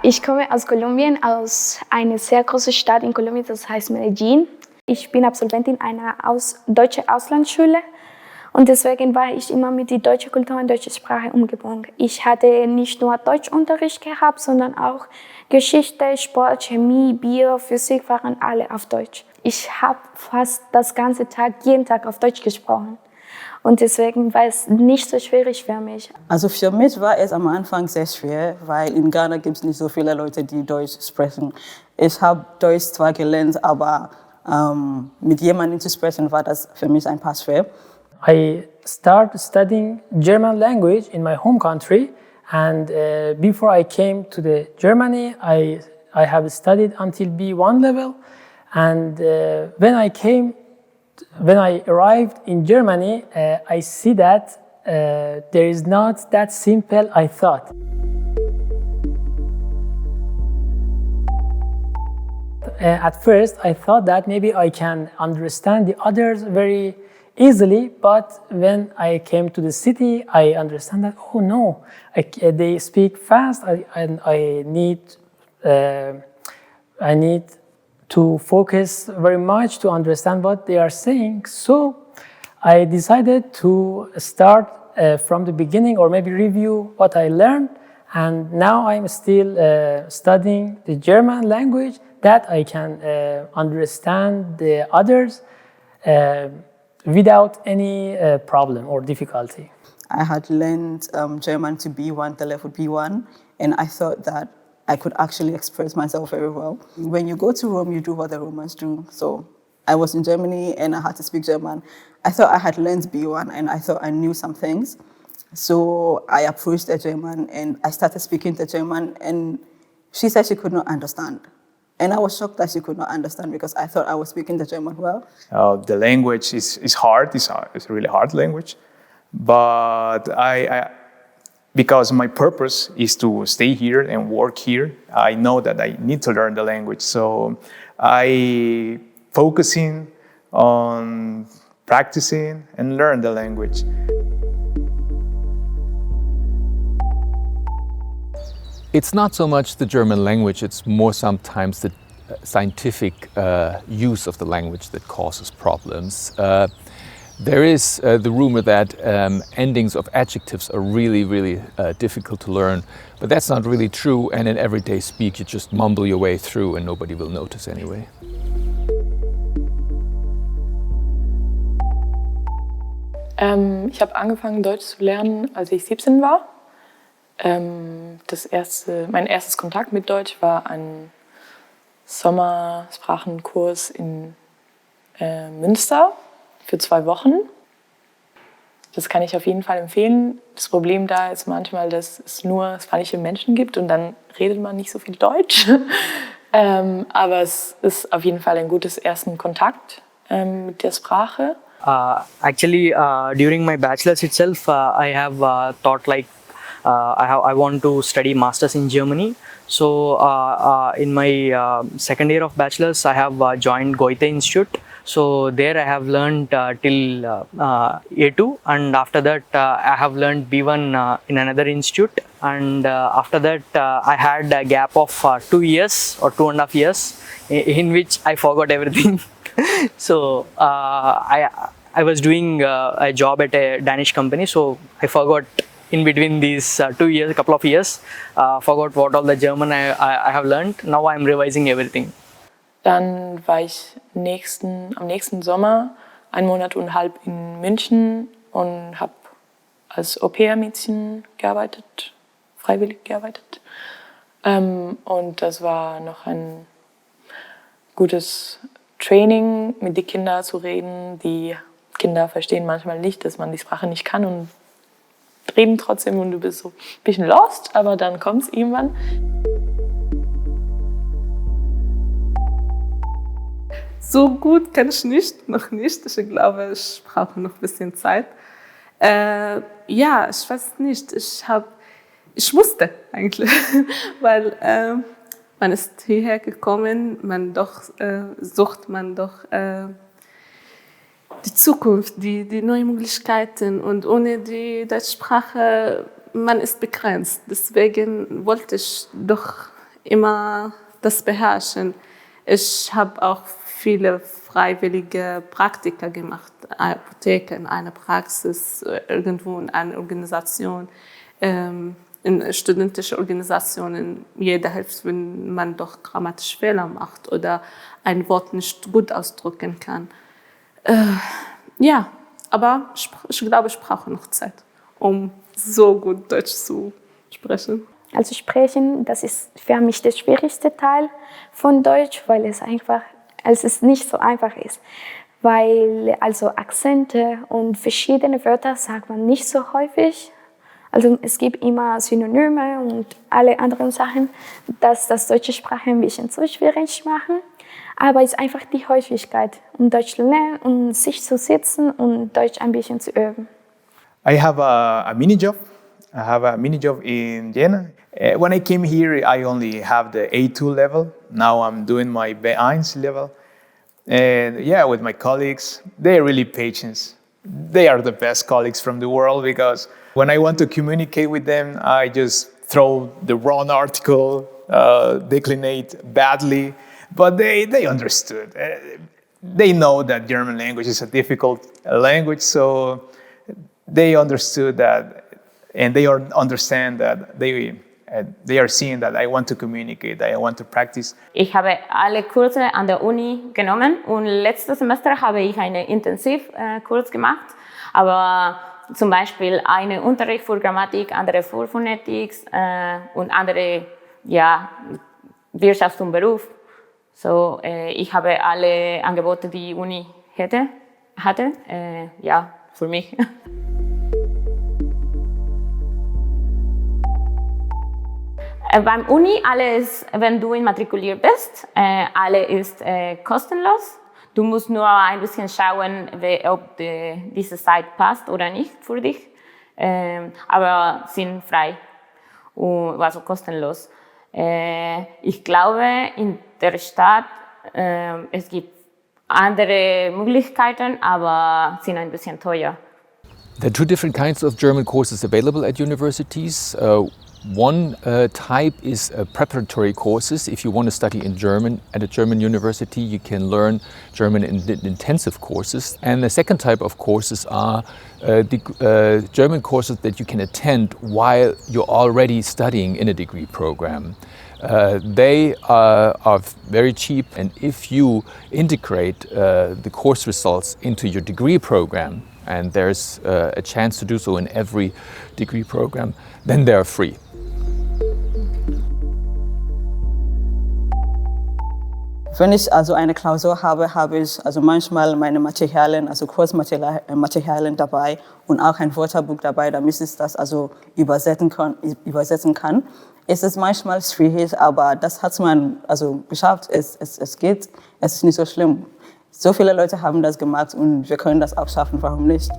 Ich komme aus Kolumbien, aus einer sehr großen Stadt in Kolumbien, das heißt Medellin. Ich bin Absolventin einer deutschen Auslandsschule und deswegen war ich immer mit der deutschen Kultur und deutschen Sprache umgebunden. Ich hatte nicht nur Deutschunterricht gehabt, sondern auch Geschichte, Sport, Chemie, Bio, Physik waren alle auf Deutsch. Ich habe fast das ganze Tag, jeden Tag auf Deutsch gesprochen. Und deswegen war es nicht so schwierig für mich. Also für mich war es am Anfang sehr schwer, weil in Ghana gibt es nicht so viele Leute, die Deutsch sprechen. Ich habe Deutsch zwar gelernt, aber mit jemandem zu sprechen war das für mich ein paar schwer. I started studying German language in my home country, and before I came to the Germany, I have studied until B1 level, and when I arrived in Germany, I see that there is not that simple I thought. At first, I thought that maybe I can understand the others very easily, but when I came to the city, I understand that, oh no, they speak fast, and I need to focus very much to understand what they are saying. So I decided to start from the beginning, or maybe review what I learned, and now I'm still studying the German language, that I can understand the others without any problem or difficulty. I had learned German to B1, the level B1, and I thought that I could actually express myself very well. When you go to Rome, you do what the Romans do. So I was in Germany and I had to speak German. I thought I had learned B1 and I thought I knew some things. So I approached the German and I started speaking the German, and she said she could not understand. And I was shocked that she could not understand because I thought I was speaking the German well. The language is hard. It's a really hard language. But because my purpose is to stay here and work here, I know that I need to learn the language. So I focusing on practicing and learn the language. It's not so much the German language, it's more sometimes the scientific use of the language that causes problems. There is the rumor that endings of adjectives are really difficult to learn, but that's not really true, and in everyday speak you just mumble your way through and nobody will notice anyway. Ich habe angefangen, Deutsch zu lernen, als ich 17 war. Mein erstes Kontakt mit Deutsch war ein Sommersprachenkurs in Münster für 2 Wochen. Das kann ich auf jeden Fall empfehlen. Das Problem da ist manchmal, dass es nur spanische Menschen gibt und dann redet man nicht so viel Deutsch. Aber es ist auf jeden Fall ein gutes ersten Kontakt mit der Sprache. Actually, during my bachelor's itself, I have thought like I want to study masters in Germany. So in my second year of bachelor's, I have joined Goethe Institute. So there I have learned till A2, and after that I have learned B1 in another institute. And after that I had a gap of 2 years or 2.5 years in which I forgot everything. So I was doing a job at a Danish company, so I forgot in between these 2 years, a couple of years, forgot what all the German I have learned. Now I'm revising everything. Dann war ich am nächsten Sommer 1,5 Monate in München und habe als Au-pair-Mädchen gearbeitet, freiwillig gearbeitet. Und das war noch ein gutes Training, mit den Kindern zu reden. Die Kinder verstehen manchmal nicht, dass man die Sprache nicht kann und reden trotzdem und du bist so ein bisschen lost, aber dann kommt es irgendwann. So gut kann ich noch nicht. Ich glaube, ich brauche noch ein bisschen Zeit. Ja, ich weiß nicht. Ich musste eigentlich, weil man ist hierher gekommen, sucht man doch die Zukunft, die neuen Möglichkeiten, und ohne die Deutschsprache, man ist begrenzt. Deswegen wollte ich doch immer das beherrschen. Ich habe auch viele freiwillige Praktika gemacht, eine Apotheke, in einer Praxis, irgendwo in einer Organisation, in studentische Organisationen. Jeder hilft, wenn man doch grammatisch Fehler macht oder ein Wort nicht gut ausdrücken kann. Ja, aber ich glaube, ich brauche noch Zeit, um so gut Deutsch zu sprechen. Also sprechen, das ist für mich der schwierigste Teil von Deutsch, weil es nicht so einfach ist. Weil also Akzente und verschiedene Wörter sagt man nicht so häufig. Also es gibt immer Synonyme und alle anderen Sachen, dass das deutsche Sprache ein bisschen zu schwierig machen. Aber es ist einfach die Häufigkeit, um Deutsch zu lernen, um sich zu sitzen und Deutsch ein bisschen zu üben. I have a mini job. I have a mini job in Jena. When I came here, I only have the A2 level. Now I'm doing my B1 level. And yeah, with my colleagues, they're really patient. They are the best colleagues from the world because when I want to communicate with them, I just throw the wrong article, declinate badly, but they understood. They know that German language is a difficult language, so they understood that, and they understand that they are seeing that I want to communicate, that I want to practice. Ich habe alle Kurse an der Uni genommen und letztes Semester habe ich einen Intensivkurs gemacht, aber zum Beispiel einen Unterricht für Grammatik, andere für Phonetik und andere Wirtschaft und Beruf. So, ich habe alle Angebote, die Uni hatte, für mich. Beim Uni, alles, wenn du immatrikuliert bist, alles ist kostenlos. Du musst nur ein bisschen schauen, ob diese Zeit passt oder nicht für dich. Aber sind frei, also kostenlos. Ich glaube, in der Stadt es gibt andere Möglichkeiten, aber sind ein bisschen teuer. There are two different kinds of German courses available at universities. One type is preparatory courses. If you want to study in German at a German university, you can learn German in intensive courses. And the second type of courses are German courses that you can attend while you're already studying in a degree program. They are very cheap, and if you integrate the course results into your degree program, and there's a chance to do so in every degree program, then they are free. Wenn ich also eine Klausur habe, habe ich also manchmal meine Materialien, also Kursmaterialien dabei und auch ein Wörterbuch dabei, damit ich das also übersetzen kann. Es ist manchmal schwierig, aber das hat man also geschafft. Es geht, es ist nicht so schlimm. So viele Leute haben das gemacht und wir können das auch schaffen, warum nicht?